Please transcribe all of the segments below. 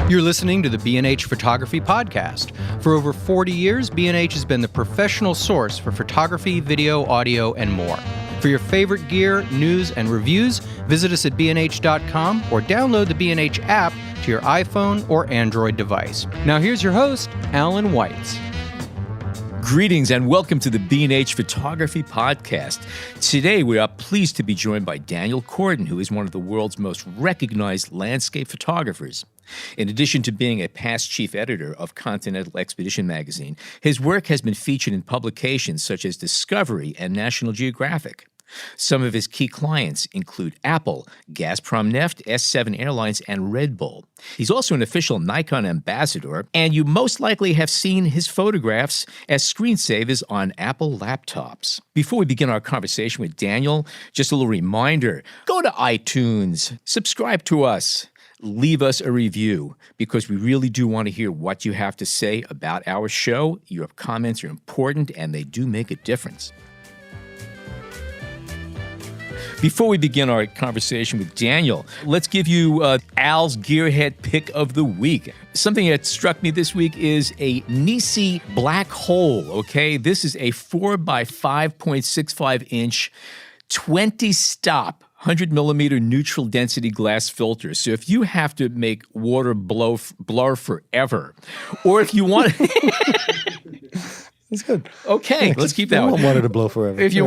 You're listening to the B&H Photography Podcast. For over 40 years, B&H has been the professional source for photography, video, audio, and more. For your favorite gear, news, and reviews, visit us at bnh.com or download the B&H app to your iPhone or Android device. Now here's your host, Alan Weitz. Greetings and welcome to the B&H Photography Podcast. Today we are pleased to be joined by Daniel Kordan, who is one of the world's most recognized landscape photographers. In addition to being a past chief editor of Continental Expedition magazine, his work has been featured in publications such as Discovery and National Geographic. Some of his key clients include Apple, Gazprom Neft, S7 Airlines, and Red Bull. He's also an official Nikon ambassador, and you most likely have seen his photographs as screensavers on Apple laptops. Before we begin our conversation with Daniel, just a little reminder, go to iTunes, subscribe to us, leave us a review, because we really do want to hear what you have to say about our show. Your comments are important, and they do make a difference. Before we begin our conversation with Daniel, let's give you Al's Gearhead Pick of the Week. Something that struck me this week is a Nisi black hole, okay? This is a 4 by 5.65 inch, 20-stop, 100 millimeter neutral density glass filter. So if you have to make water blur forever, or if you want It's good. Okay, let's keep that I one. want water to blow forever. If you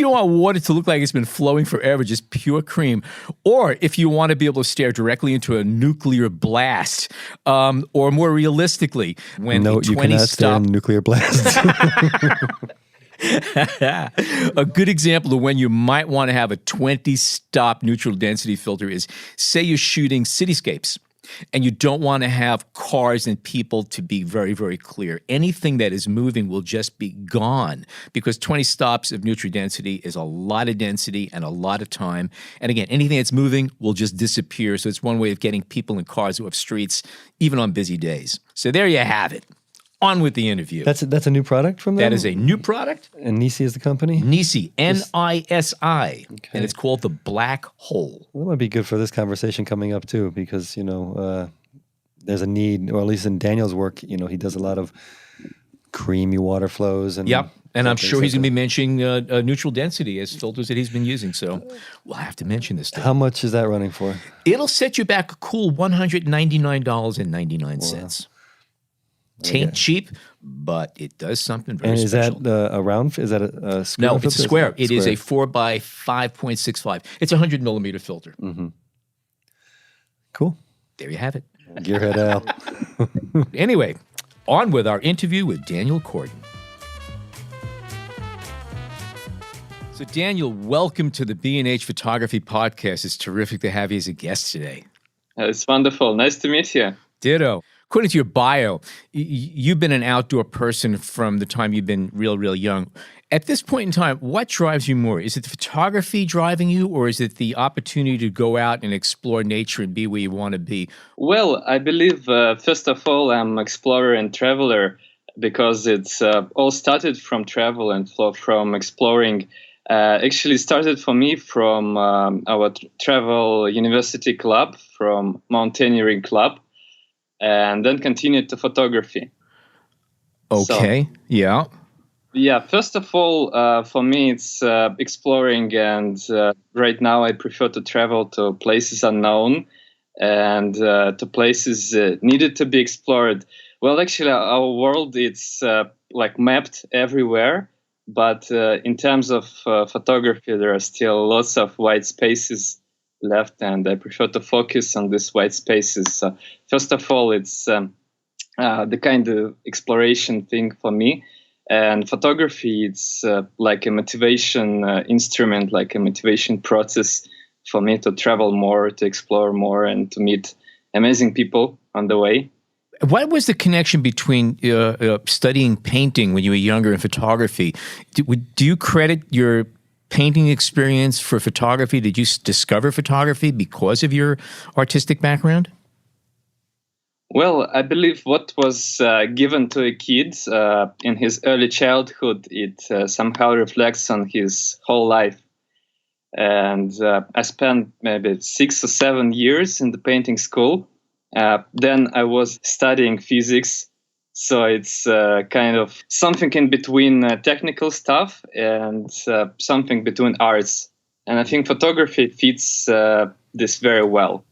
don't want water to look like it's been flowing forever, just pure cream, or if you want to be able to stare directly into a nuclear blast, or more realistically, when no, a 20 you cannot stare in nuclear blast. A good example of when you might want to have a 20-stop neutral density filter is, say you're shooting cityscapes, and you don't want to have cars and people to be very, very clear. Anything that is moving will just be gone, because 20 stops of neutral density is a lot of density and a lot of time. And again, anything that's moving will just disappear. So it's one way of getting people in cars off streets, even on busy days. So there you have it. On with the interview. That's a new product from them? That is a new product. And Nisi is the company? Nisi, N-I-S-I. Okay. And it's called the Black Hole. Well, that might be good for this conversation coming up too, because, there's a need, or at least in Daniel's work, he does a lot of creamy water flows. And yep. And I'm sure he's going to be that. mentioning neutral density as filters that he's been using. So we'll have to mention this stuff. How much is that running for? It'll set you back a cool $199.99. Tain't cheap, but it does something very special. And is that a round? Is that a square? No, filter? it's a square. It is a 4 by 5.65. It's a 100 millimeter filter. Mm-hmm. Cool. There you have it. Gearhead Al. Anyway, on with our interview with Daniel Kordan. So Daniel, welcome to the B&H Photography Podcast. It's terrific to have you as a guest today. It's wonderful. Nice to meet you. Ditto. According to your bio, you've been an outdoor person from the time you've been real young. At this point in time, what drives you more? Is it the photography driving you, or is it the opportunity to go out and explore nature and be where you want to be? Well, I believe, first of all, I'm an explorer and traveler, because it's all started from travel and from exploring. Actually started for me from our travel university club, from mountaineering club, and then continued to photography. Okay, so, yeah. Yeah, first of all, for me, it's exploring, and right now I prefer to travel to places unknown and to places needed to be explored. Well, actually, our world, it's like mapped everywhere, but in terms of photography, there are still lots of white spaces left, and I prefer to focus on these white spaces. So first of all, it's the kind of exploration thing for me. And photography, it's like a motivation instrument, like a motivation process for me to travel more, to explore more, and to meet amazing people on the way. What was the connection between studying painting when you were younger and photography? Do you credit your painting experience for photography? Did you discover photography because of your artistic background? Well, I believe what was given to a kid in his early childhood, it somehow reflects on his whole life. And I spent maybe 6 or 7 years in the painting school. Then I was studying physics. So it's kind of something in between technical stuff and something between arts. And I think photography fits this very well.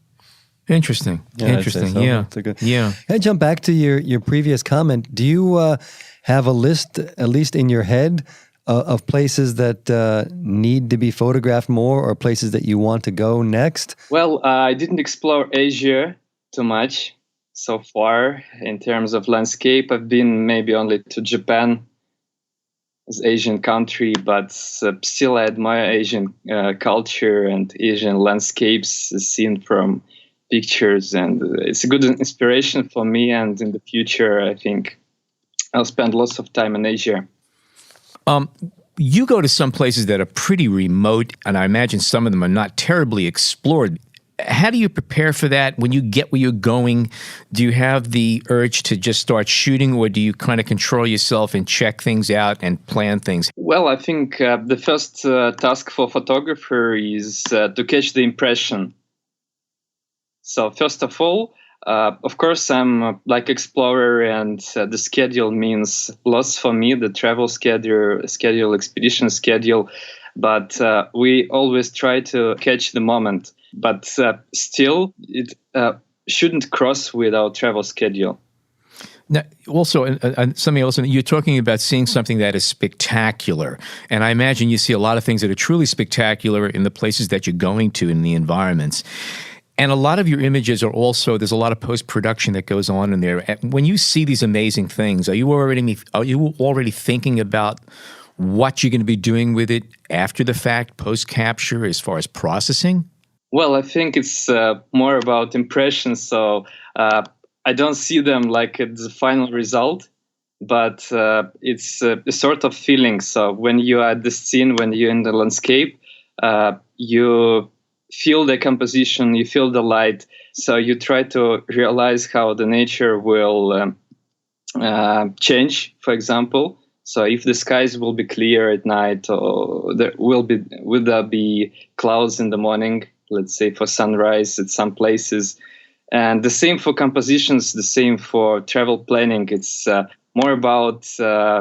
Interesting. Yeah, I'd say Interesting. so. Yeah. That's a good. Yeah. Can I jump back to your previous comment? Do you have a list, at least in your head, of places that need to be photographed more, or places that you want to go next? Well, I didn't explore Asia too much so far in terms of landscape. I've been maybe only to Japan as Asian country, but still I admire Asian culture and Asian landscapes seen from pictures, and it's a good inspiration for me. And in the future, I think I'll spend lots of time in Asia. You go to some places that are pretty remote, and I imagine some of them are not terribly explored. How do you prepare for that? When you get where you're going, do you have the urge to just start shooting, or do you kind of control yourself and check things out and plan things? Well, I think the first task for photographer is to catch the impression. So first of all, of course, I'm like explorer, and the schedule means lots for me, the travel schedule, expedition schedule. But we always try to catch the moment. But still, it shouldn't cross with our travel schedule. Now, also, something else, you're talking about seeing something that is spectacular. And I imagine you see a lot of things that are truly spectacular in the places that you're going to, in the environments. And a lot of your images are also, there's a lot of post-production that goes on in there. When you see these amazing things, are you already thinking about what you're going to be doing with it after the fact, post-capture, as far as processing? Well, I think it's more about impressions. So I don't see them like the final result, but it's a sort of feeling. So when you are at the scene, when you're in the landscape, you feel the composition, you feel the light. So you try to realize how the nature will change, for example. So if the skies will be clear at night, or will there be clouds in the morning, let's say for sunrise at some places. And the same for compositions, the same for travel planning. It's more about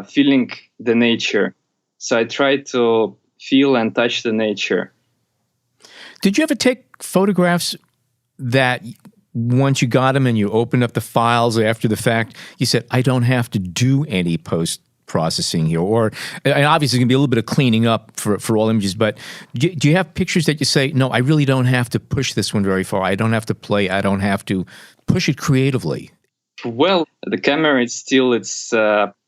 feeling the nature. So I try to feel and touch the nature. Did you ever take photographs that once you got them and you opened up the files after the fact, you said, I don't have to do any post-processing here? Or, and obviously, it's going to be a little bit of cleaning up for all images, but do you have pictures that you say, no, I really don't have to push this one very far. I don't have to play. I don't have to push it creatively. Well, the camera it's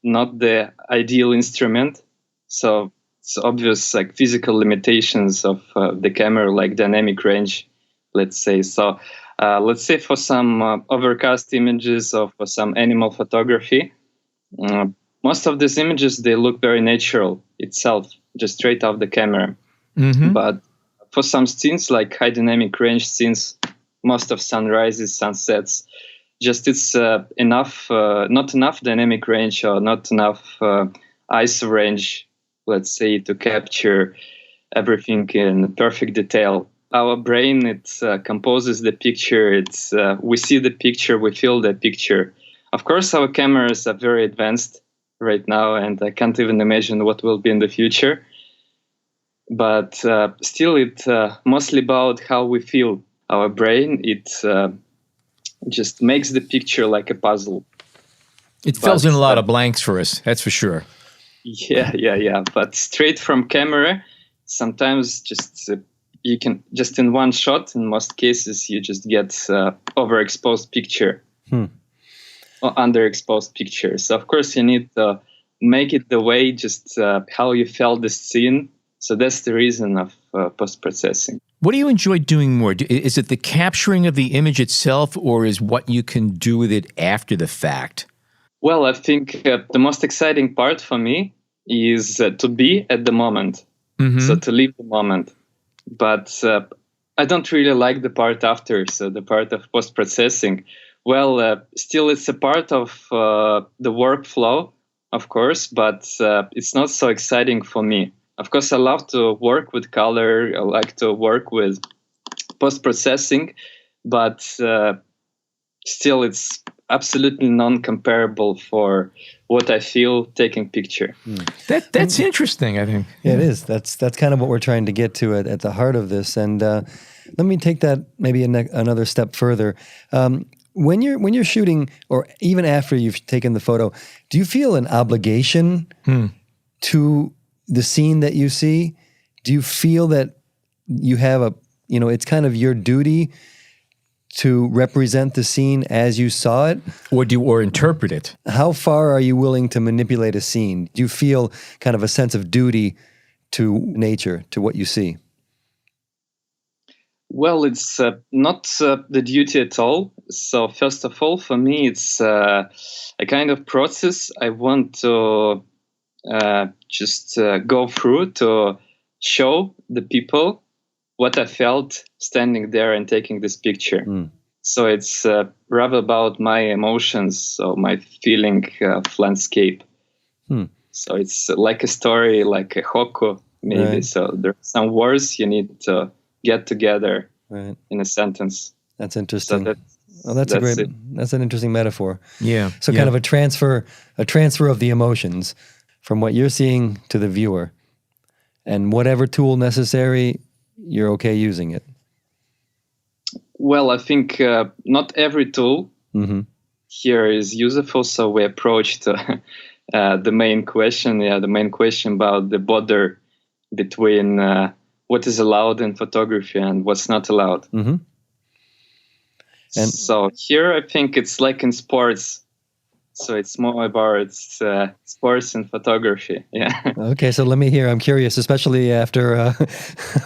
not the ideal instrument. So it's obvious, like physical limitations of the camera, like dynamic range, let's say. So let's say for some overcast images or for some animal photography, most of these images, they look very natural itself, just straight off the camera. Mm-hmm. But for some scenes, like high dynamic range scenes, most of sunrises, sunsets, just it's not enough dynamic range or not enough ISO range, let's say, to capture everything in perfect detail. Our brain, it composes the picture. We see the picture, we feel the picture. Of course, our cameras are very advanced right now, and I can't even imagine what will be in the future. But still, it's mostly about how we feel. Our brain, it just makes the picture like a puzzle. It fills in a lot of blanks for us, that's for sure. Yeah. But straight from camera, sometimes just you can just in one shot. In most cases, you just get overexposed picture or underexposed picture. So of course, you need to make it the way just how you felt the scene. So that's the reason of post-processing. What do you enjoy doing more? Is it the capturing of the image itself, or is what you can do with it after the fact? Well, I think the most exciting part for me is to be at the moment, so to live the moment. But I don't really like the part after, so the part of post-processing. Well, still it's a part of the workflow, of course, but it's not so exciting for me. Of course, I love to work with color. I like to work with post-processing, but still it's absolutely non-comparable for what I feel taking picture. That's interesting, I think. Yeah, it is. That's kind of what we're trying to get to at the heart of this. And let me take that maybe another step further. When you're shooting, or even after you've taken the photo, do you feel an obligation to the scene that you see? Do you feel that you have it's kind of your duty to represent the scene as you saw it? Or interpret it. How far are you willing to manipulate a scene? Do you feel kind of a sense of duty to nature, to what you see? Well, it's not the duty at all. So first of all, for me, it's a kind of process I want to just go through to show the people what I felt standing there and taking this picture. So it's rather about my emotions, so my feeling of landscape. So it's like a story, like a hokku, maybe. Right. So there are some words you need to get together Right. in a sentence. That's interesting. So that's it. That's an interesting metaphor. Yeah. So kind of a transfer of the emotions from what you're seeing to the viewer, and whatever tool necessary, you're okay using it. Well, I think not every tool here is useful. So we approached the main question. The main question about the border between what is allowed in photography and what's not allowed. And so here, I think it's like in sports. So it's more about sports and photography. Yeah. Okay, so let me hear. I'm curious, especially after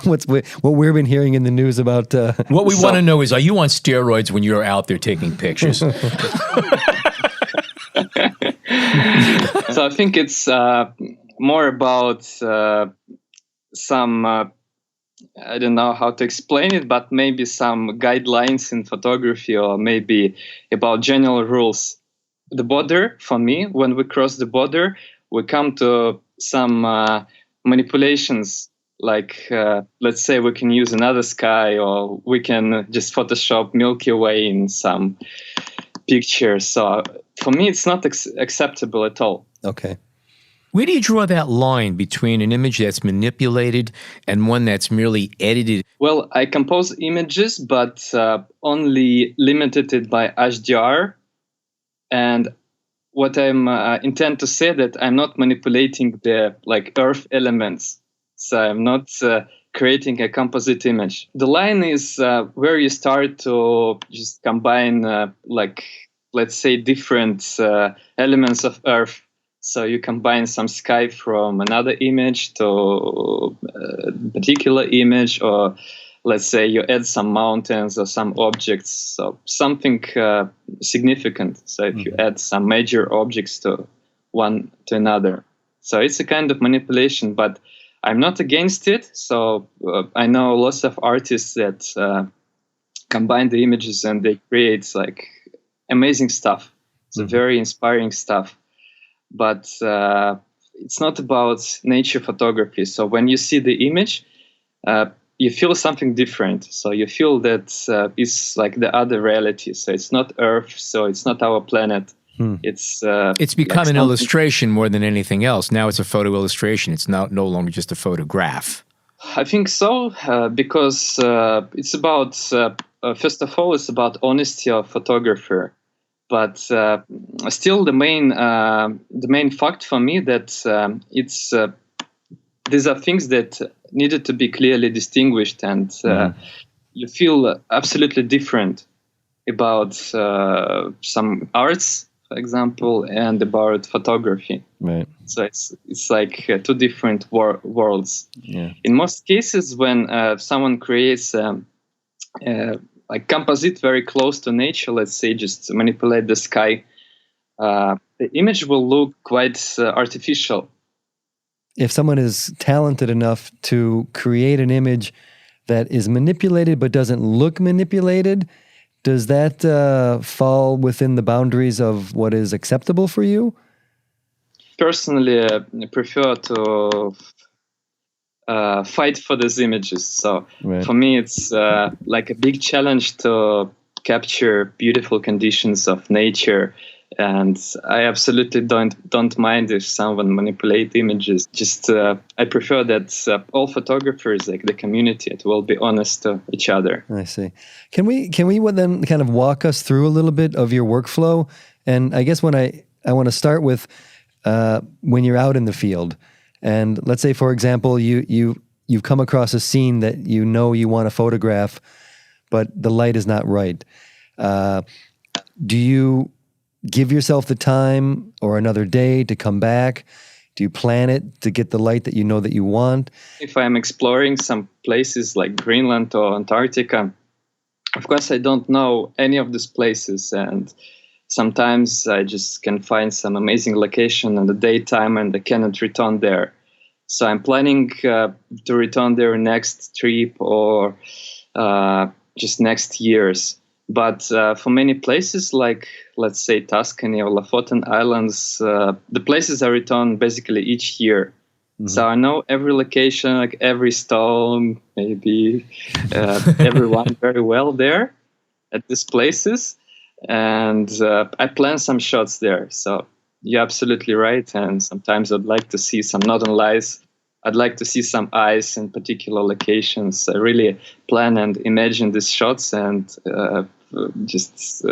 what we've been hearing in the news about. What we want to know is, are you on steroids when you're out there taking pictures? So I think it's more about some, I don't know how to explain it, but maybe some guidelines in photography, or maybe about general rules. The border, for me, when we cross the border, we come to some manipulations, like let's say we can use another sky, or we can just Photoshop Milky Way in some picture. So for me, it's not acceptable at all. Okay. Where do you draw that line between an image that's manipulated and one that's merely edited? Well, I compose images, but only limited it by HDR. And what I'm intend to say that I'm not manipulating the earth elements. So I'm not creating a composite image. The line is where you start to just combine let's say different elements of earth. So you combine some sky from another image to a particular image, or let's say you add some mountains or some objects, so something significant. So if you add some major objects to one to another, so it's a kind of manipulation, but I'm not against it. So I know lots of artists that combine the images and they create amazing stuff. It's very inspiring stuff, but it's not about nature photography. So when you see the image, you feel something different. So you feel that it's like the other reality. So it's not Earth. So it's not our planet. It's become an illustration more than anything else. Now it's a photo illustration. It's no longer just a photograph. I think so, because it's about first of all, it's about honesty of photographer. But still, the main fact for me that it's these are things that needed to be clearly distinguished, and you feel absolutely different about some arts, for example, and about photography. Right. So it's like two different worlds. Yeah. In most cases, when someone creates composite very close to nature, let's say just manipulate the sky, the image will look quite artificial. If someone is talented enough to create an image that is manipulated but doesn't look manipulated, does that fall within the boundaries of what is acceptable for you? Personally, I prefer to fight for these images. So Right. for me, it's like a big challenge to capture beautiful conditions of nature. And I absolutely don't mind if someone manipulate images. Just I prefer that all photographers, like the community, it will be honest to each other. I see. Can we then kind of walk us through a little bit of your workflow? And I guess I want to start with when you're out in the field, and let's say, for example, you've come across a scene that you know you want to photograph, but the light is not right. Do you give yourself the time or another day to come back? Do you plan it to get the light that you know that you want? If I'm exploring some places like Greenland or Antarctica, of course I don't know any of these places, and sometimes I just can find some amazing location in the daytime and I cannot return there. So I'm planning to return there next trip or just next years. But for many places, like let's say Tuscany or Lofoten Islands, the places I return basically each year. Mm-hmm. So I know every location, like every stone, maybe everyone very well there at these places. And I plan some shots there. So you're absolutely right. And sometimes I'd like to see some northern lights. I'd like to see some ice in particular locations. I really plan and imagine these shots, and just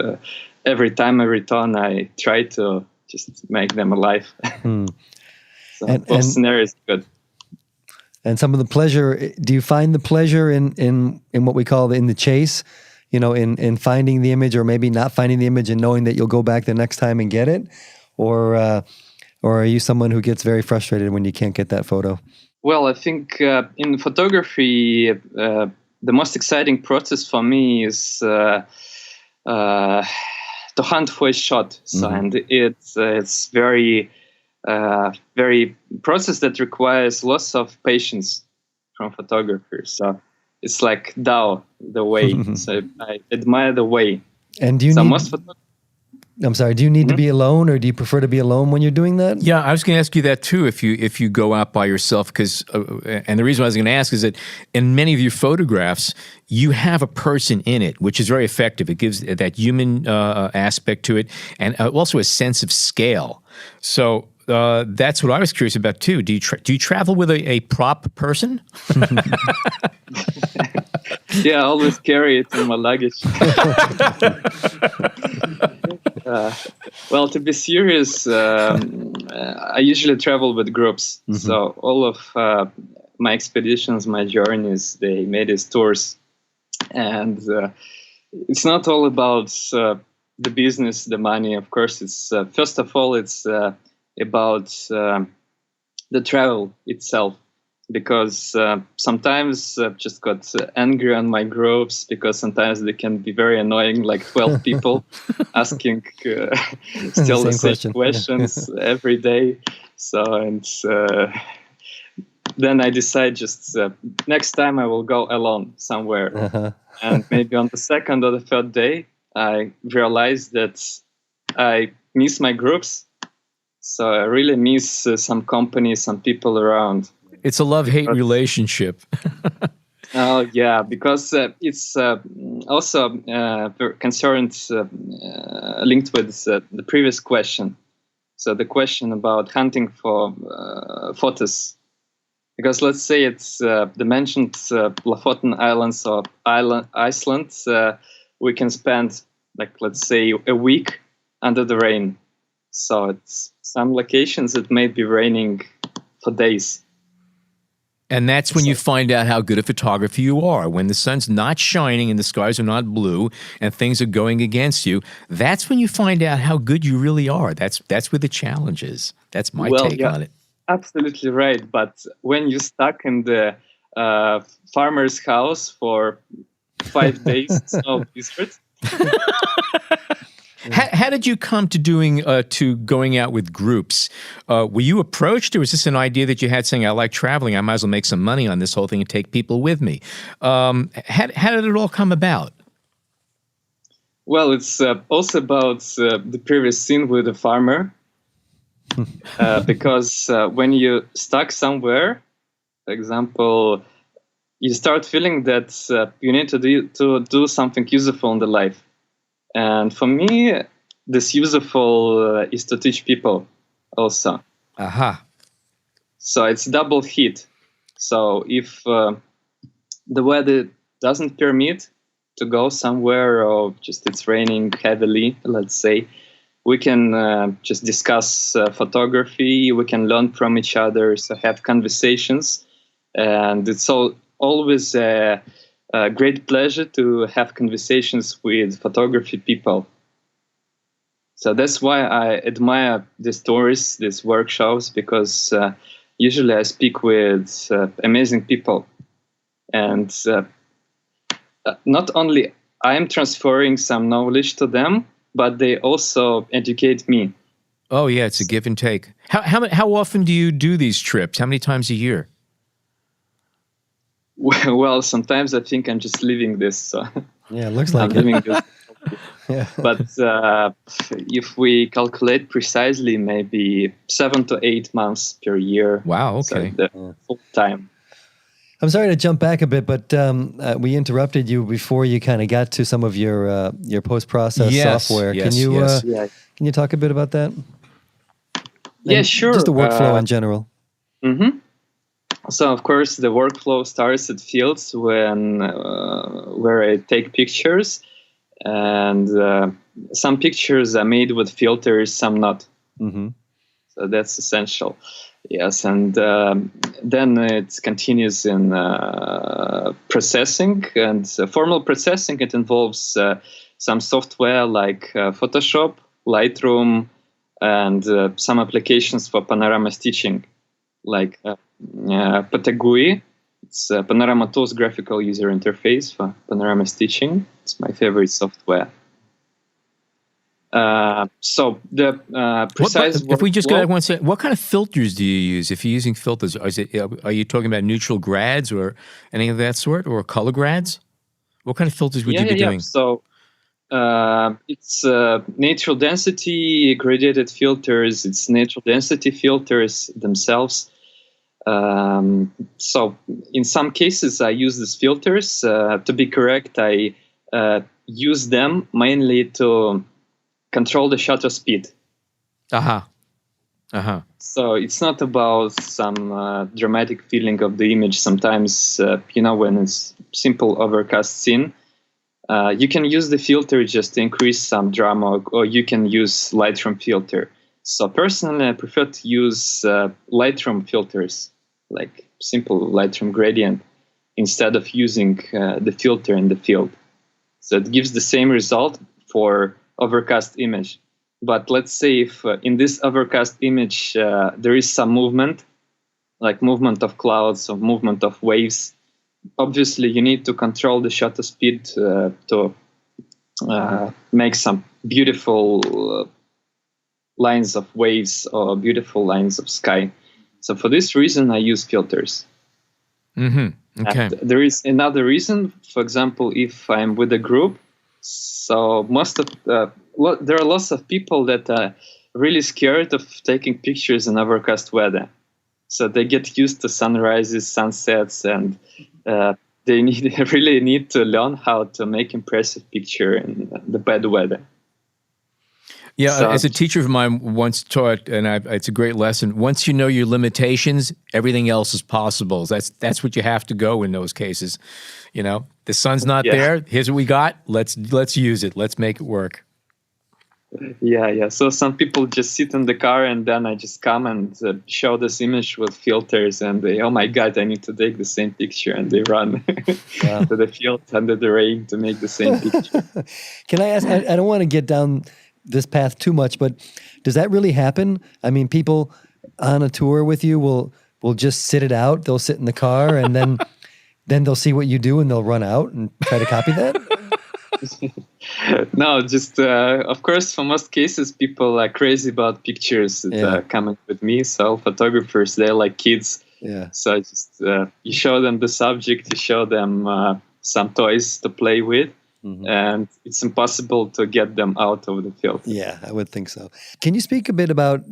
every time I return, I try to just make them alive. So both scenarios are good. And some of the pleasure, do you find the pleasure in what we call in the chase? You know, in finding the image, or maybe not finding the image and knowing that you'll go back the next time and get it? Or are you someone who gets very frustrated when you can't get that photo? Well, I think in photography, the most exciting process for me is to hunt for a shot. So, and it's very, very process that requires lots of patience from photographers. So it's like Tao, the way. So I admire the way. And do you I'm sorry, do you need to be alone, or do you prefer to be alone when you're doing that? Yeah, I was going to ask you that too, if you go out by yourself, because and the reason I was going to ask is that in many of your photographs, you have a person in it, which is very effective. It gives that human aspect to it, and also a sense of scale. So that's what I was curious about too. Do you travel with a prop person? Yeah, I always carry it in my luggage. Well, to be serious, I usually travel with groups. So all of my expeditions, my journeys, they made these tours. And it's not all about the business, the money. Of course, it's first of all, it's about the travel itself. Because sometimes I've just got angry on my groups, because sometimes they can be very annoying, like 12 people asking still the same questions every day. So, and then I decide just next time I will go alone somewhere. And maybe on the second or the third day, I realize that I miss my groups. So I really miss some company, some people around. It's a love-hate relationship. Oh, yeah, because it's also concerned, linked with the previous question. So the question about hunting for photos. Because let's say it's the mentioned Lofoten Islands or Iceland, we can spend, like, let's say, a week under the rain. So it's some locations it may be raining for days. And that's when you find out how good a photographer you are. When the sun's not shining and the skies are not blue and things are going against you, that's when you find out how good you really are. That's where the challenge is. That's my take on it. Absolutely right. But when you're stuck in the farmer's house for 5 days, it's no blizzard. How did you come to going out with groups? Were you approached, or was this an idea that you had saying, I like traveling, I might as well make some money on this whole thing and take people with me? How did it all come about? Well, it's also about the previous scene with the farmer. Because when you're stuck somewhere, for example, you start feeling that you need to do something useful in the life. And for me, this useful is to teach people also. Aha. So it's double hit. So if the weather doesn't permit to go somewhere, or just it's raining heavily, let's say, we can just discuss photography. We can learn from each other, so have conversations. And it's always a great pleasure to have conversations with photography people. So that's why I admire these tours, these workshops, because usually I speak with amazing people. And not only I'm transferring some knowledge to them, but they also educate me. Oh, yeah, it's a give and take. How often do you do these trips? How many times a year? Well, sometimes I think I'm just living this. So Yeah, it looks I'm like it. living this. Yeah. But if we calculate precisely, maybe 7 to 8 months per year. Wow, So okay. the full time. I'm sorry to jump back a bit, but we interrupted you before you kind of got to some of your post-process software. Yes, Can you yes. Yeah. can you talk a bit about that? Yeah, And sure. Just the workflow in general. Mm-hmm. So, of course, the workflow starts at Fields when where I take pictures, and some pictures are made with filters, some not. Mm-hmm. So that's essential. Yes, and then it continues in processing, and formal processing. It involves some software like Photoshop, Lightroom, and some applications for panorama stitching, like Patagui. It's Panorama Tools graphical user interface for panorama stitching. It's my favorite software. So the precise If we just go workflow- back one second, what kind of filters do you use if you're using filters? Are you talking about neutral grads or anything of that sort, or color grads? What kind of filters would you be doing? So it's natural density gradiated filters. It's natural density filters themselves. So in some cases, I use these filters. To be correct, I use them mainly to control the shutter speed. Aha. Uh-huh. So it's not about some dramatic feeling of the image. Sometimes, when it's simple overcast scene, you can use the filter just to increase some drama, or you can use Lightroom filter. So personally, I prefer to use Lightroom filters, like simple Lightroom gradient, instead of using the filter in the field. So it gives the same result for overcast image. But let's say if in this overcast image there is some movement, like movement of clouds or movement of waves, obviously you need to control the shutter speed to make some beautiful lines of waves or beautiful lines of sky. So for this reason, I use filters. Mm-hmm. Okay. And there is another reason. For example, if I'm with a group, so there are lots of people that are really scared of taking pictures in overcast weather. So they get used to sunrises, sunsets, and they really need to learn how to make impressive picture in the bad weather. Yeah, So- as a teacher of mine once taught, and it's a great lesson. Once you know your limitations, everything else is possible. That's what you have to go in those cases. The sun's not there. Here's what we got. Let's use it. Let's make it work. Yeah. So some people just sit in the car, and then I just come and show this image with filters, and they, oh my God, I need to take the same picture, and they run to the field under the rain to make the same picture. Can I ask? I don't want to get down this path too much, but does that really happen? I mean, people on a tour with you will just sit it out. They'll sit in the car, and then they'll see what you do, and they'll run out and try to copy that. No, just of course, for most cases, people are crazy about pictures that are coming with me. So photographers, they're like kids. Yeah. So just you show them the subject, you show them some toys to play with, and it's impossible to get them out of the field. Yeah, I would think so. Can you speak a bit about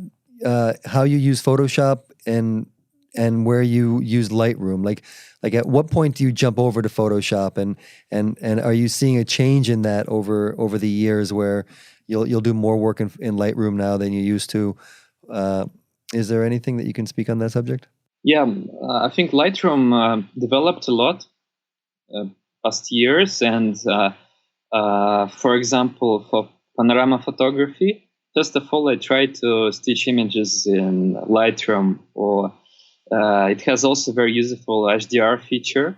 how you use Photoshop and and where you use Lightroom? Like at what point do you jump over to Photoshop, and are you seeing a change in that over the years where you'll do more work in Lightroom now than you used to? Is there anything that you can speak on that subject? Yeah, I think Lightroom developed a lot past years, and for example, for panorama photography, first of all, I try to stitch images in Lightroom, or it has also very useful HDR feature,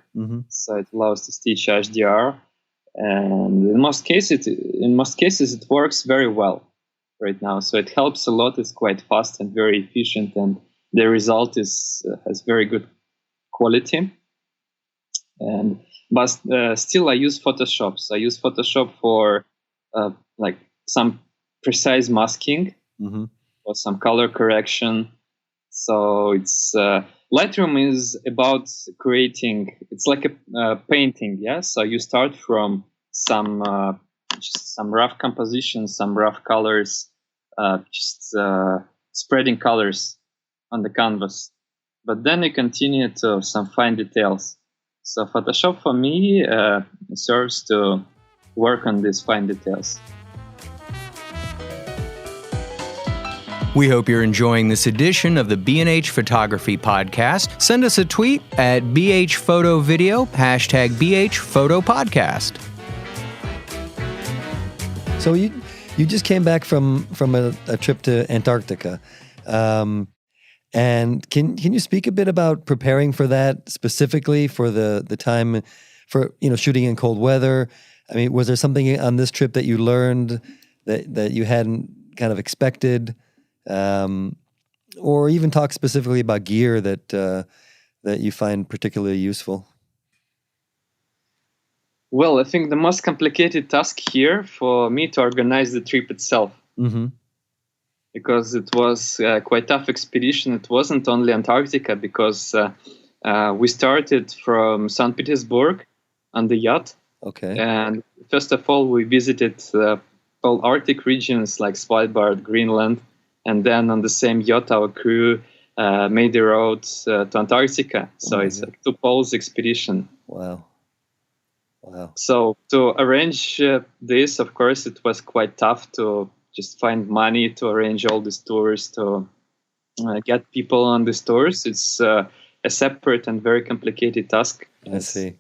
so it allows to stitch HDR, and in most cases it works very well right now. So it helps a lot. It's quite fast and very efficient, and the result has very good quality. But still, I use Photoshop. So I use Photoshop for like some precise masking or some color correction. So it's Lightroom is about creating. It's like a painting, yeah. So you start from some rough composition, some rough colors, just spreading colors on the canvas. But then you continue to some fine details. So Photoshop for me serves to work on these fine details. We hope you're enjoying this edition of the B&H Photography Podcast. Send us a tweet at BHPhotoVideo, #BHPhotoPodcast. So you just came back from a trip to Antarctica. And can you speak a bit about preparing for that, specifically for the time for shooting in cold weather? I mean, was there something on this trip that you learned that you hadn't kind of expected, or even talk specifically about gear that you find particularly useful? Well, I think the most complicated task here for me to organize the trip itself. Because it was quite tough expedition. It wasn't only Antarctica, because we started from St. Petersburg on the yacht. Okay. And first of all, we visited all Arctic regions like Svalbard, Greenland. And then on the same yacht, our crew made the road to Antarctica. So it's a two poles expedition. Wow. So to arrange this, of course, it was quite tough to just find money to arrange all these tours, to get people on these tours. It's a separate and very complicated task. I see.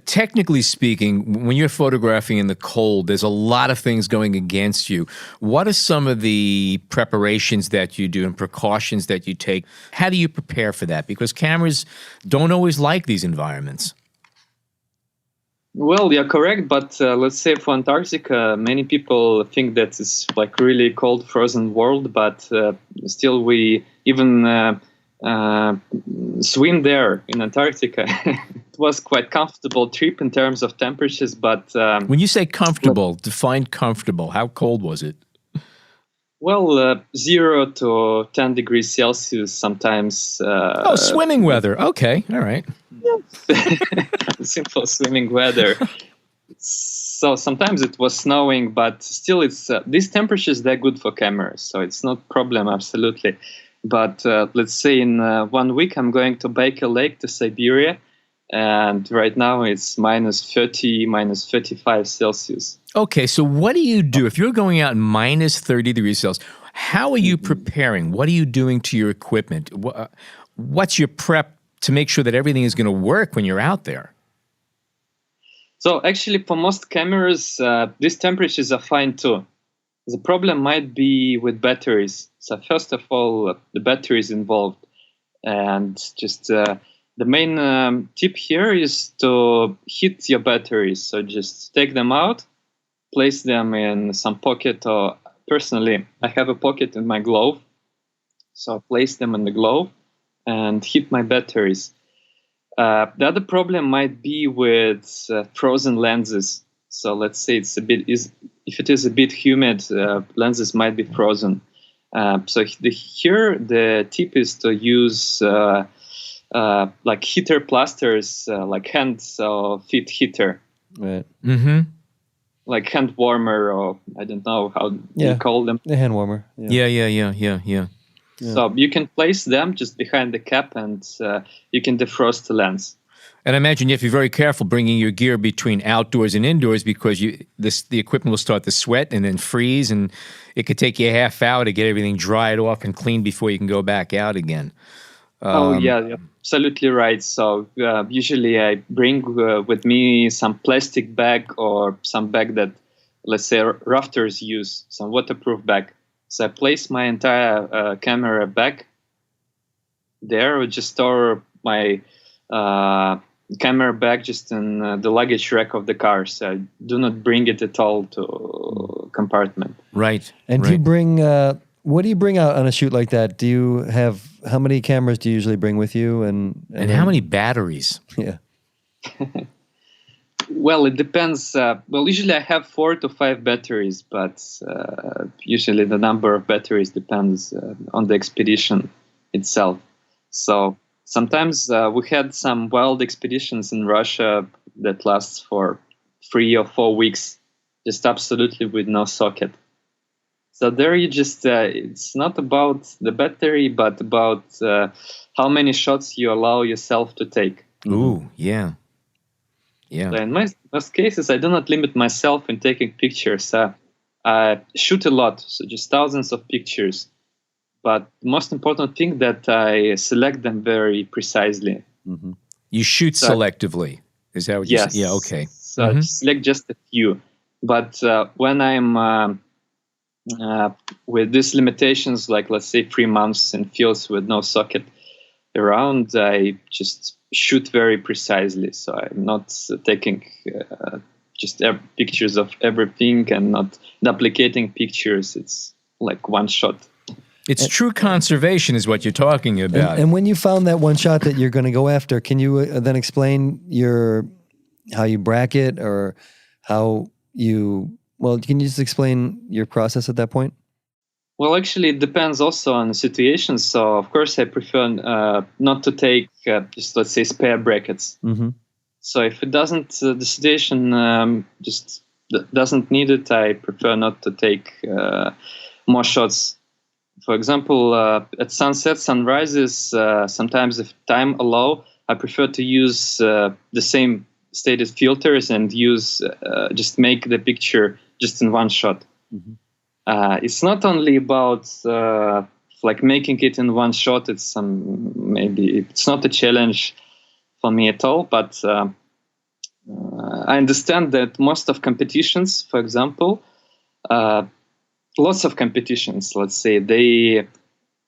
Technically speaking, when you're photographing in the cold, there's a lot of things going against you. What are some of the preparations that you do and precautions that you take? How do you prepare for that? Because cameras don't always like these environments. Well, you're correct, but let's say for Antarctica, many people think that it's like really cold, frozen world, but still we even swim there in Antarctica. It was quite comfortable trip in terms of temperatures, but... when you say comfortable, define comfortable. How cold was it? Well, 0 to 10 degrees Celsius sometimes. Swimming weather. Okay, all right. Simple swimming weather. So sometimes it was snowing, but still it's these temperatures, they're good for cameras, so it's not problem, absolutely. But let's say in 1 week I'm going to Baker Lake to Siberia, and right now it's -30, -35 Celsius. Okay, so what do you do if you're going out in -30 degrees Celsius? How are you preparing? What are you doing to your equipment? What's your prep to make sure that everything is going to work when you're out there? So actually, for most cameras, these temperatures are fine too. The problem might be with batteries. So first of all, the batteries involved. And just the main tip here is to heat your batteries. So just take them out, place them in some pocket, or personally, I have a pocket in my glove. So I place them in the glove and heat my batteries. The other problem might be with frozen lenses. So let's say if it is a bit humid, lenses might be frozen. So here the tip is to use like heater plasters, like hand or feet heater. Right. Mm-hmm. Like hand warmer, or I don't know how you call them. The hand warmer. Yeah. So you can place them just behind the cap, and you can defrost the lens. And I imagine you have to be very careful bringing your gear between outdoors and indoors because the equipment will start to sweat and then freeze, and it could take you a half hour to get everything dried off and clean before you can go back out again. You're absolutely right. So usually I bring with me some plastic bag or some bag that, let's say, rafters use, some waterproof bag. So I place my entire camera bag there, or just store my camera bag just in the luggage rack of the car. So I do not bring it at all to compartment. Right. And do you bring, what do you bring out on a shoot like that? Do you have, how many cameras do you usually bring with you? And how many batteries? Yeah. Well, it depends. Usually I have 4 to 5 batteries, but usually the number of batteries depends on the expedition itself. So sometimes we had some wild expeditions in Russia that lasts for 3 or 4 weeks, just absolutely with no socket. So there you just, it's not about the battery, but about how many shots you allow yourself to take. Ooh, yeah. Yeah. So in most cases, I do not limit myself in taking pictures. I shoot a lot, so just thousands of pictures. But the most important thing that I select them very precisely. Mm-hmm. You shoot selectively. Is that what you say? Yeah, okay. So I select just a few. But when I'm with these limitations, like let's say 3 months in fields with no socket around, I just shoot very precisely. So I'm not taking just pictures of everything and not duplicating pictures. It's like one shot. It's true conservation is what you're talking about. And when you found that one shot that you're going to go after, can you then explain how you bracket or how you, can you just explain your process at that point? Well, actually, it depends also on the situation. So, of course, I prefer not to take just, let's say, spare brackets. Mm-hmm. So if it doesn't, the situation just doesn't need it, I prefer not to take more shots. For example, at sunset, sunrises, sometimes if time allow, I prefer to use the same stated filters and just make the picture just in one shot. Mm-hmm. It's not only about like making it in one shot. It's maybe it's not a challenge for me at all. But I understand that most of competitions, for example, lots of competitions, let's say, they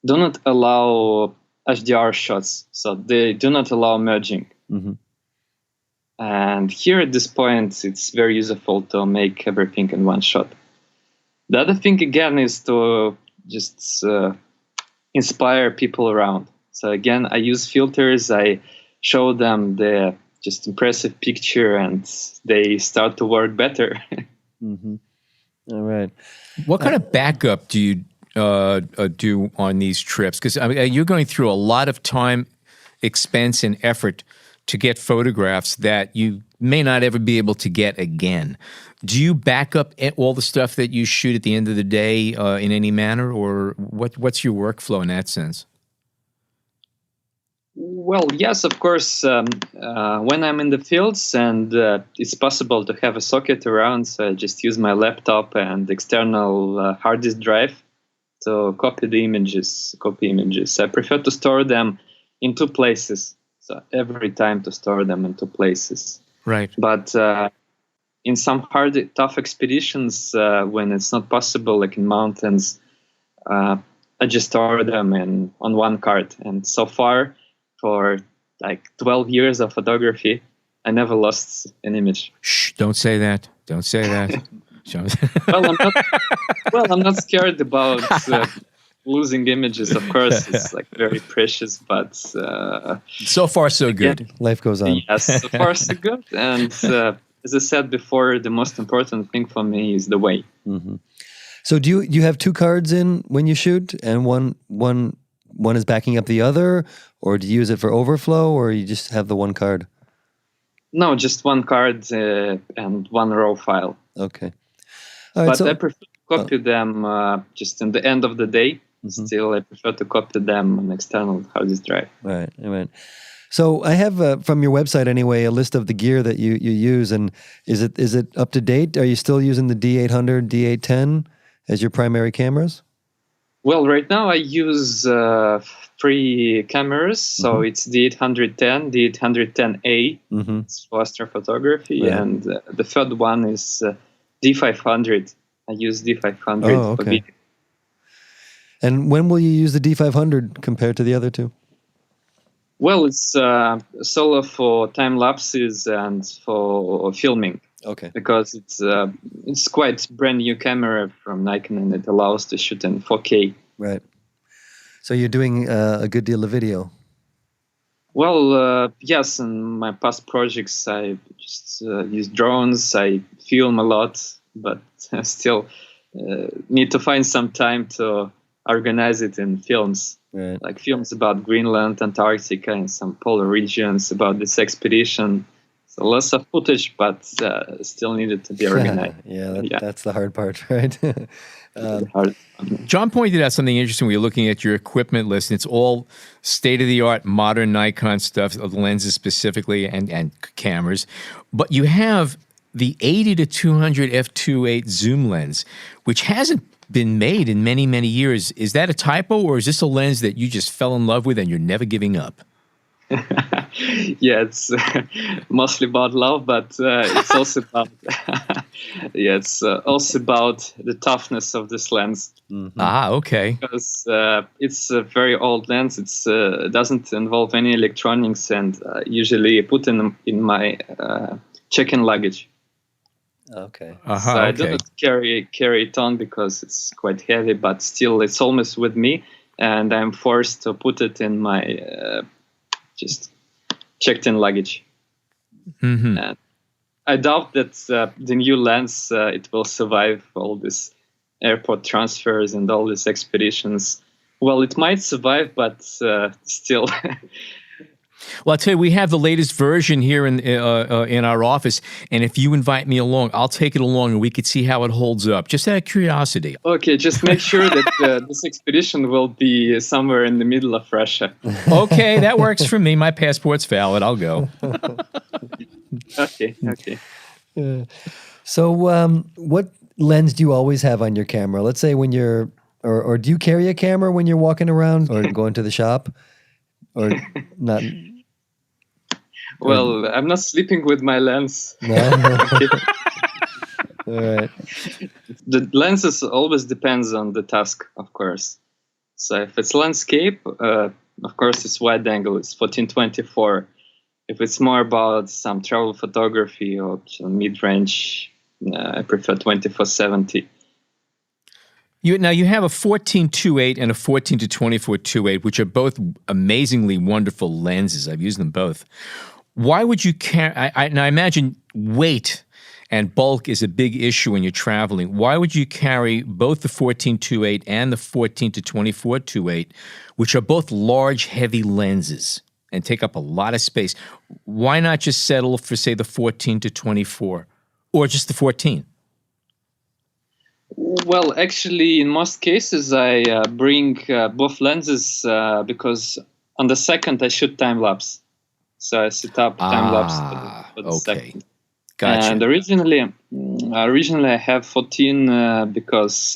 do not allow HDR shots, so they do not allow merging. Mm-hmm. And here at this point, it's very useful to make everything in one shot. The other thing, again, is to just inspire people around. So again, I use filters. I show them the just impressive picture, and they start to work better. Mm-hmm. All right. What kind of backup do you do on these trips? Because you're going through a lot of time, expense, and effort to get photographs that you may not ever be able to get again. Do you back up all the stuff that you shoot at the end of the day in any manner, or what's your workflow in that sense? Well, yes, of course. When I'm in the fields and it's possible to have a socket around, so I just use my laptop and external hard disk drive to copy images. I prefer to store them in 2 places. So every time to store them in 2 places. Right. But in some hard, tough expeditions, when it's not possible, like in mountains, I just store them on one card. And so far, for like 12 years of photography, I never lost an image. Shh! Don't say that. Don't say that. I'm not scared about losing images. Of course, it's like very precious, but so far so good. Yeah, life goes on. Yes, so far so good. And as I said before, the most important thing for me is the way. Mm-hmm. So do you have 2 cards in when you shoot, and one is backing up the other, or do you use it for overflow, or you just have the one card? No, just one card and one RAW file. Okay. All right, but I prefer to copy them just in the end of the day. Still, I prefer to copy them on external hard disk drive. Right. So I have from your website anyway a list of the gear that you use, and is it up to date? Are you still using the D800, D810 as your primary cameras? Well, right now I use 3 cameras, so it's D810, D810A, it's for astrophotography, and the third one is D500. I use D500 for video. And when will you use the D500 compared to the other two? Well, it's solo for time lapses and for filming. Okay. Because it's quite brand new camera from Nikon, and it allows to shoot in 4K. Right. So you're doing a good deal of video. Well, yes. In my past projects, I just use drones. I film a lot, but I still need to find some time to organize it in films. Right. Like films about Greenland, Antarctica, and some polar regions about this expedition. So lots of footage, but still needed to be organized. That's the hard part, right? John pointed out something interesting when you're looking at your equipment list. It's all state-of-the-art, modern Nikon stuff, of lenses specifically, and cameras. But you have the 80 to 200 f2.8 zoom lens, which hasn't been made in many, many years. Is that a typo, or is this a lens that you just fell in love with and you're never giving up? Yeah, it's mostly about love, but it's also about it's also about the toughness of this lens. Okay. Because it's a very old lens. It's doesn't involve any electronics, and usually I put in my check-in luggage. Okay. So I don't carry it on because it's quite heavy, but still it's almost with me, and I'm forced to put it in my just checked-in luggage. And I doubt that the new lens it will survive all these airport transfers and all these expeditions. Well, it might survive, but still. Well, I'll tell you, we have the latest version here in our office, and if you invite me along, I'll take it along, and we could see how it holds up, just out of curiosity. Okay, just make sure that this expedition will be somewhere in the middle of Russia. Okay, that works for me. My passport's valid. I'll go. Okay. So what lens do you always have on your camera? Let's say when you're, or do you carry a camera when you're walking around or going to the shop? Or not? Well, I'm not sleeping with my lens. No. All right. The lenses always depends on the task, of course. So if it's landscape, of course it's wide angle. It's 14-24. If it's more about some travel photography or mid-range, I prefer 24-70. You have a 14-2.8 and a 14-24-2.8, which are both amazingly wonderful lenses. I've used them both. Why would you carry? I imagine weight and bulk is a big issue when you're traveling. Why would you carry both the 14-2.8 and the 14-24-2.8, which are both large, heavy lenses and take up a lot of space? Why not just settle for, say, the 14-24 or just the 14? Well, actually, in most cases, I bring both lenses because on the second I shoot time lapse. So I set up time lapse for the second. Gotcha. And originally I have 14 because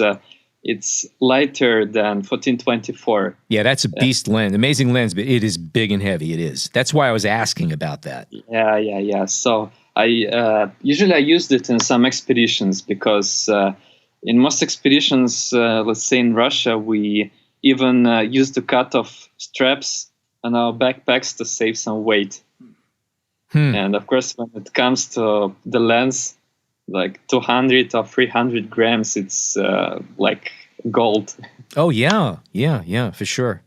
it's lighter than 14-24. Yeah, that's a beast lens, amazing lens, but it is big and heavy. It is. That's why I was asking about that. Yeah. So I usually I used it in some expeditions because. In most expeditions, let's say in Russia, we even used to cut off straps on our backpacks to save some weight. And of course, when it comes to the lens, like 200 or 300 grams, it's like gold. Oh, yeah, for sure.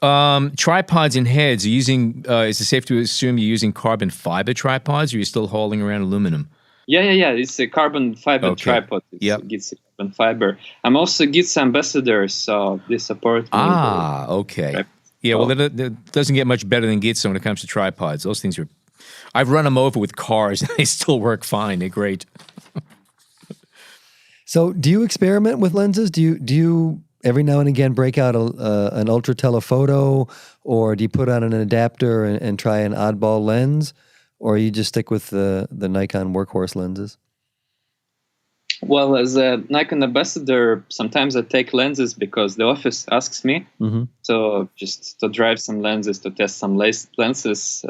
Tripods and heads, is it safe to assume you're using carbon fiber tripods, or are you still hauling around aluminum? Yeah. It's a carbon fiber tripod. It's GITS carbon fiber. I'm also GITS ambassador, so they support me. Okay. Yeah, well, it doesn't get much better than GITS when it comes to tripods. Those things are... I've run them over with cars, and they still work fine. They're great. So do you experiment with lenses? Do you every now and again break out an ultra telephoto, or do you put on an adapter and try an oddball lens, or you just stick with the Nikon workhorse lenses? Well, as a Nikon ambassador, sometimes I take lenses because the office asks me to drive some lenses, to test some lenses.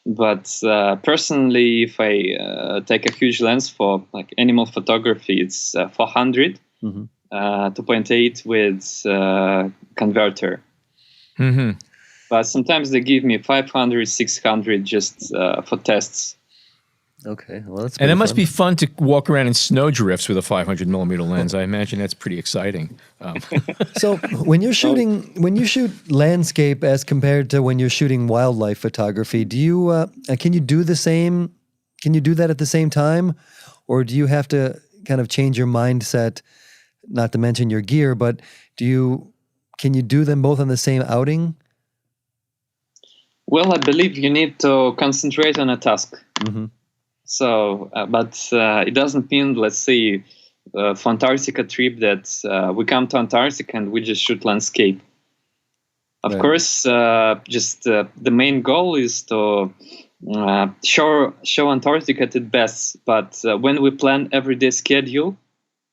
But personally, if I take a huge lens for like animal photography, it's 400, 2.8 with converter. But sometimes they give me 500, 600 just for tests. Okay, well, that's and it must fun. be fun to walk around in snow drifts with a 500 millimeter lens. I imagine that's pretty exciting. So when you shoot landscape as compared to when you're shooting wildlife photography, do you can you do the same? Can you do that at the same time, or do you have to kind of change your mindset? Not to mention your gear, but can you do them both on the same outing? Well, I believe you need to concentrate on a task. So, but it doesn't mean, let's say, for Antarctica trip that we come to Antarctica and we just shoot landscape. Of course, the main goal is to show Antarctica at its best. But when we plan everyday schedule,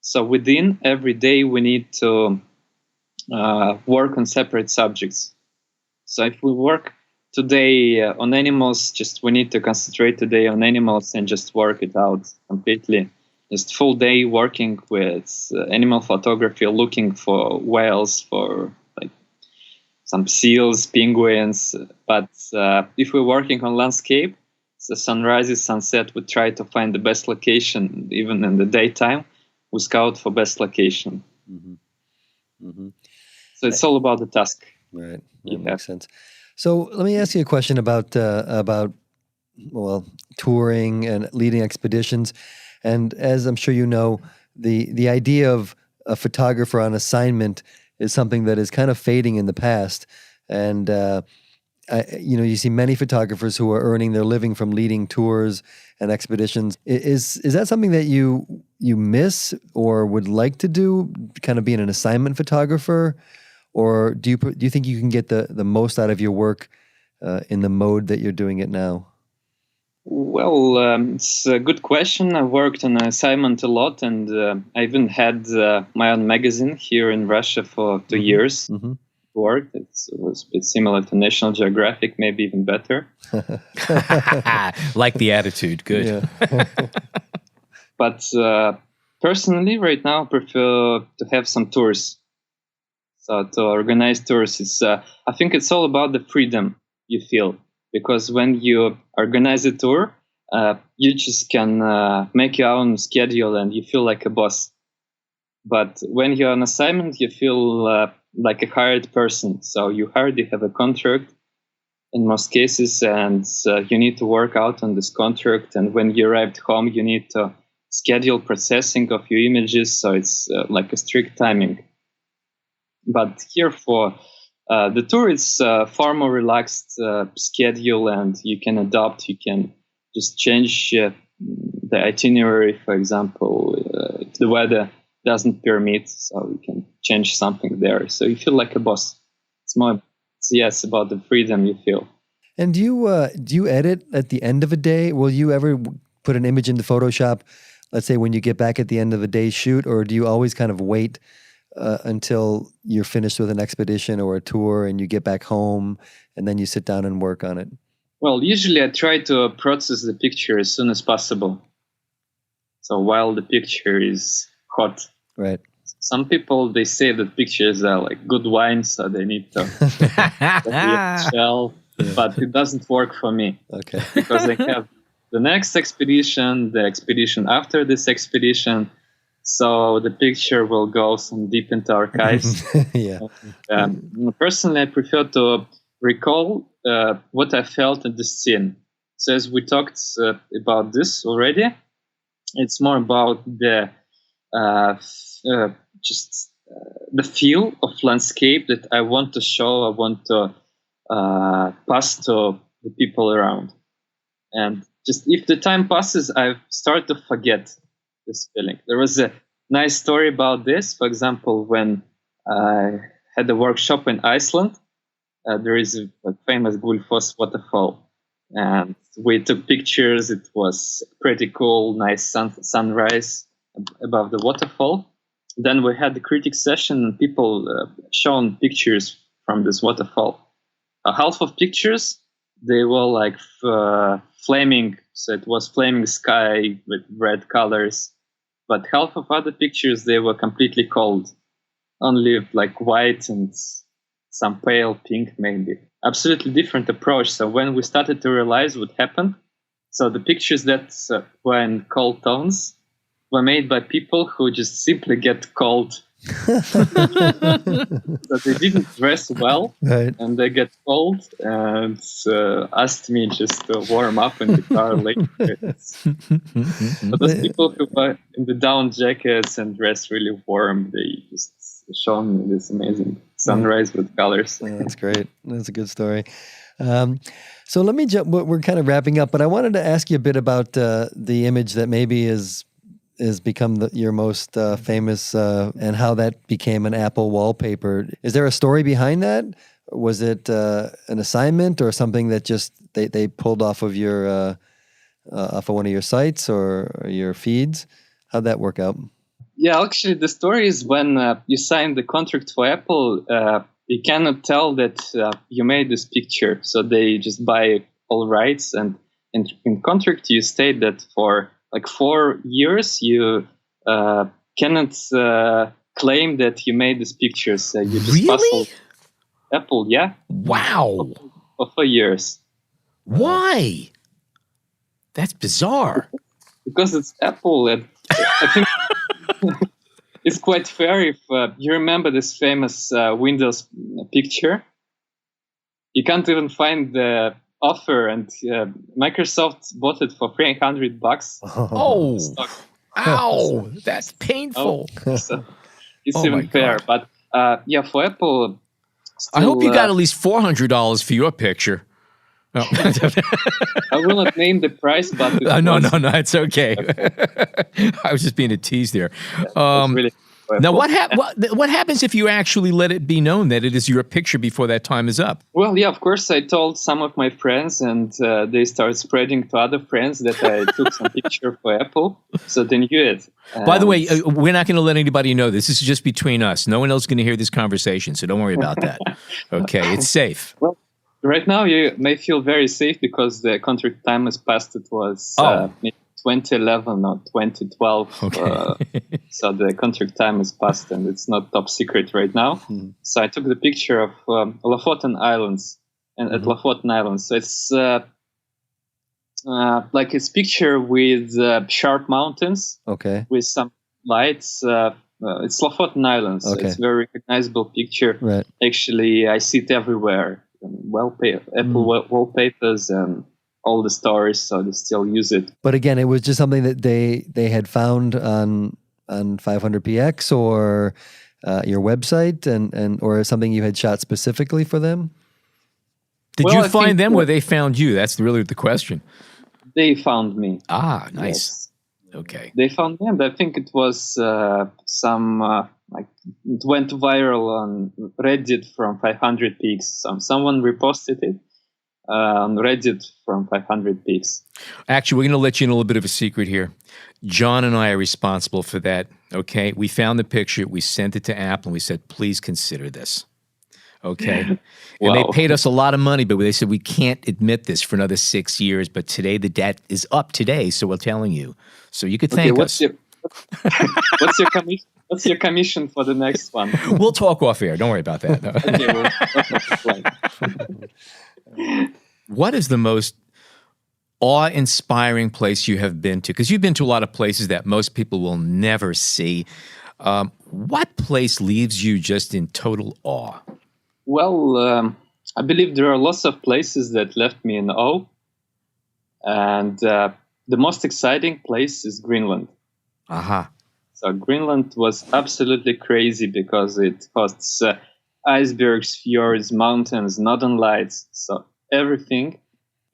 so within every day we need to work on separate subjects. So if we work today on animals, we need to concentrate today on animals and just work it out completely. Just full day working with animal photography, looking for whales, for like some seals, penguins. But if we're working on landscape, the sunrises, sunset, we try to find the best location. Even in the daytime, we scout for best location. So it's all about the task. Right, that makes sense. So let me ask you a question about touring and leading expeditions. And as I'm sure you know, the idea of a photographer on assignment is something that is kind of fading in the past. And you see many photographers who are earning their living from leading tours and expeditions. Is that something that you miss or would like to do? Kind of being an assignment photographer. Or do you think you can get the most out of your work in the mode that you're doing it now? Well, it's a good question. I worked on assignment a lot, and I even had my own magazine here in Russia for 2 years. Worked. It was a bit similar to National Geographic, maybe even better. Like the attitude, good. Yeah. But personally, right now, I prefer to have some tours. So to organize tours, I think it's all about the freedom you feel. Because when you organize a tour, you just can make your own schedule and you feel like a boss. But when you're on assignment, you feel like a hired person. So you have a contract in most cases, and you need to work out on this contract. And when you arrived home, you need to schedule processing of your images. So it's like a strict timing. But here for the tour, it's far more relaxed schedule, and you can adapt. You can just change the itinerary, for example, if the weather doesn't permit, so you can change something there. So you feel like a boss. It's about the freedom you feel. And do you edit at the end of a day? Will you ever put an image into Photoshop, let's say when you get back at the end of a day's shoot, or do you always kind of wait until you're finished with an expedition or a tour and you get back home and then you sit down and work on it? Well, usually I try to process the picture as soon as possible. So while the picture is hot. Right. Some people, they say that pictures are like good wine, so they need to shell, but it doesn't work for me. Okay. Because I have the next expedition, the expedition after this expedition, so the picture will go some deep into archives. Yeah. Personally, I prefer to recall what I felt in the scene. So as we talked about this already, it's more about the the feel of landscape that I want to show. I want to pass to the people around. And just if the time passes, I start to forget this feeling. There was a nice story about this. For example, when I had a workshop in Iceland. There is a famous Gullfoss waterfall, and we took pictures. It was pretty cool, nice sunrise above the waterfall. Then we had the critic session, and people shown pictures from this waterfall. Half of pictures, they were like flaming, so it was flaming sky with red colors. But half of other pictures, they were completely cold, only like white and some pale pink maybe. Absolutely different approach. So when we started to realize what happened, so the pictures that were in cold tones were made by people who just simply get cold. So they didn't dress well, Right. and they get cold and asked me just to warm up in the car later. But those people who are in the down jackets and dress really warm, they just show me this amazing sunrise with colors. That's great. That's a good story. So let me jump. We're kind of wrapping up, but I wanted to ask you a bit about the image that maybe is become your most famous, and how that became an Apple wallpaper. Is there a story behind that? Was it an assignment or something that just they pulled off of your off of one of your sites or your feeds? How'd that work out? Yeah, actually, the story is when you sign the contract for Apple, you cannot tell that you made this picture. So they just buy all rights, and in contract you state that for like 4 years you cannot claim that you made these pictures. You just Really? Apple, yeah. Wow. For 4 years. Why? That's bizarre. Because it's Apple. And I think it's quite fair if you remember this famous Windows picture. You can't even find the offer, and Microsoft bought it for $300. Oh, ow, that's painful. So it's Oh my even fair. God. But yeah, for Apple, I hope you still, got at least $400 for your picture. Oh. I will not name the price, but it No, was, it's okay. I was just being a tease there. was really for Now, Apple. what happens if you actually let it be known that it is your picture before that time is up? Well, yeah, of course, I told some of my friends, and they started spreading to other friends that I took some picture for Apple, so they knew it. By the way, we're not going to let anybody know this. This is just between us. No one else is going to hear this conversation, so don't worry about that. Okay, it's safe. Well, right now you may feel very safe because the contract time has passed. It was 2011 or 2012. Okay. So the contract time has passed, and it's not top secret right now. So I took the picture of Lofoten Islands, and at Lofoten Islands. So it's like it's picture with sharp mountains, Okay. with some lights. It's Lofoten Islands. So Okay. it's a very recognizable picture. Right. Actually, I see it everywhere. Apple wallpapers and all the stores, so they still use it. But again, it was just something that they had found on 500px or your website, and or something you had shot specifically for them. Did Well, you I find think- them or they found you? That's really the question. They found me. Ah, nice. Yes. Okay. They found me, and I think it was some it went viral on Reddit from 500px. Someone reposted it on Reddit from 500px. Actually, we're going to let you in a little bit of a secret here. John and I are responsible for that. Okay. We found the picture. We sent it to Apple and we said, please consider this. Okay. And they Wow. paid us a lot of money, but they said, we can't admit this for another 6 years. But today, the debt is up today. So we're telling you. So you could thank us. What's your commission? What's your commission for the next one? We'll talk off air. Don't worry about that. Okay, well, What is the most awe-inspiring place you have been to? Because you've been to a lot of places that most people will never see. What place leaves you just in total awe? Well, I believe there are lots of places that left me in awe. And the most exciting place is Greenland. Aha. So Greenland was absolutely crazy because it hosts icebergs, fjords, mountains, northern lights. So everything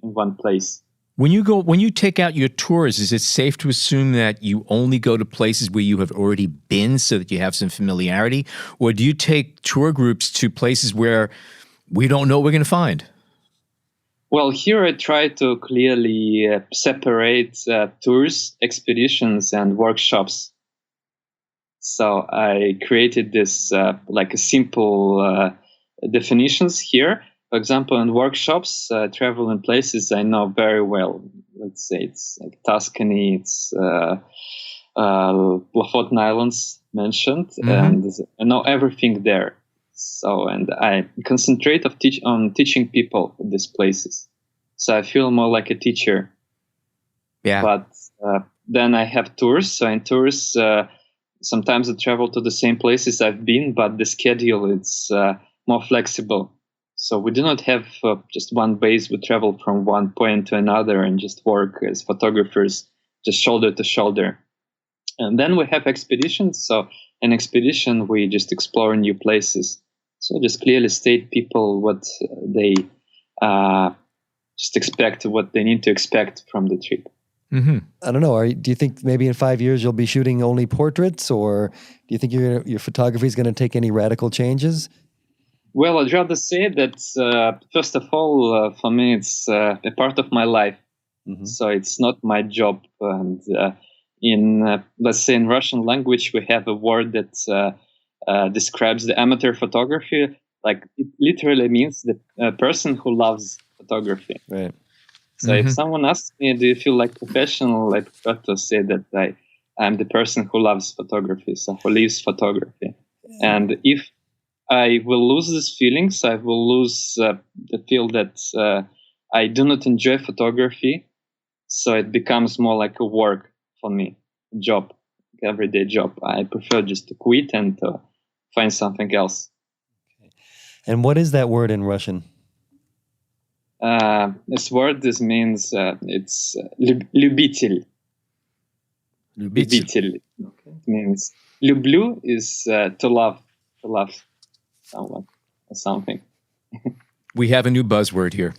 in one place. When you take out your tours, is it safe to assume that you only go to places where you have already been so that you have some familiarity? Or do you take tour groups to places where we don't know what we're going to find? Well, here I try to clearly separate tours, expeditions, and workshops. So I created this like a simple definitions here. For example, in workshops, travel in places I know very well. Let's say it's like Tuscany, it's Lofoten Islands mentioned, and I know everything there. So, and I concentrate on teaching people these places. So I feel more like a teacher. Yeah. But then I have tours. So in tours, sometimes I travel to the same places I've been, but the schedule is more flexible. So we do not have just one base. We travel from one point to another and just work as photographers, just shoulder to shoulder. And then we have expeditions. So in expedition, we just explore new places. So just clearly state people what they just expect, what they need to expect from the trip. Mm-hmm. I don't know. Do you think maybe in 5 years you'll be shooting only portraits, or do you think your photography is going to take any radical changes? Well, I'd rather say that, first of all, for me, it's a part of my life. Mm-hmm. So it's not my job. And let's say in Russian language, we have a word that describes the amateur photography. Like it literally means the person who loves photography. Right. So if someone asks me, do you feel like professional? I prefer to say that I'm the person who loves photography, so who lives photography. And if I will lose these feelings, I will lose the feel that I do not enjoy photography. So it becomes more like a work for me, a job, everyday job. I prefer just to quit and to find something else. And what is that word in Russian? This word means it's любитель. Любитель. Okay. It means люблю is to love someone or something. We have a new buzzword here.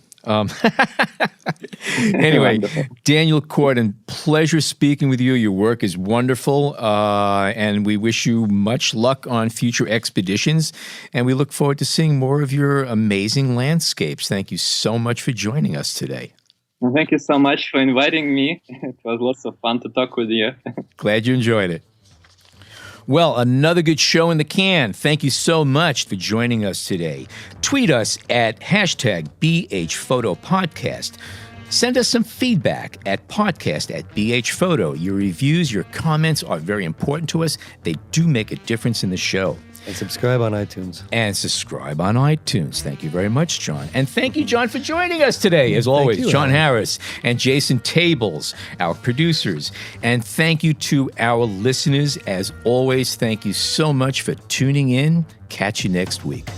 Anyway, Daniel Kordan, pleasure speaking with you. Your work is wonderful, and we wish you much luck on future expeditions, and we look forward to seeing more of your amazing landscapes. Thank you so much for joining us today. Well, thank you so much for inviting me. It was lots of fun to talk with you. Glad you enjoyed it. Well, another good show in the can. Thank you so much for joining us today. Tweet us at #BHPhotoPodcast. Send us some feedback at podcast@BHPhoto. Your reviews, your comments are very important to us. They do make a difference in the show. And subscribe on iTunes. Thank you very much, John. And thank you, John, for joining us today. As always, you, John Harris and Jason Tables, our producers. And thank you to our listeners. As always, thank you so much for tuning in. Catch you next week.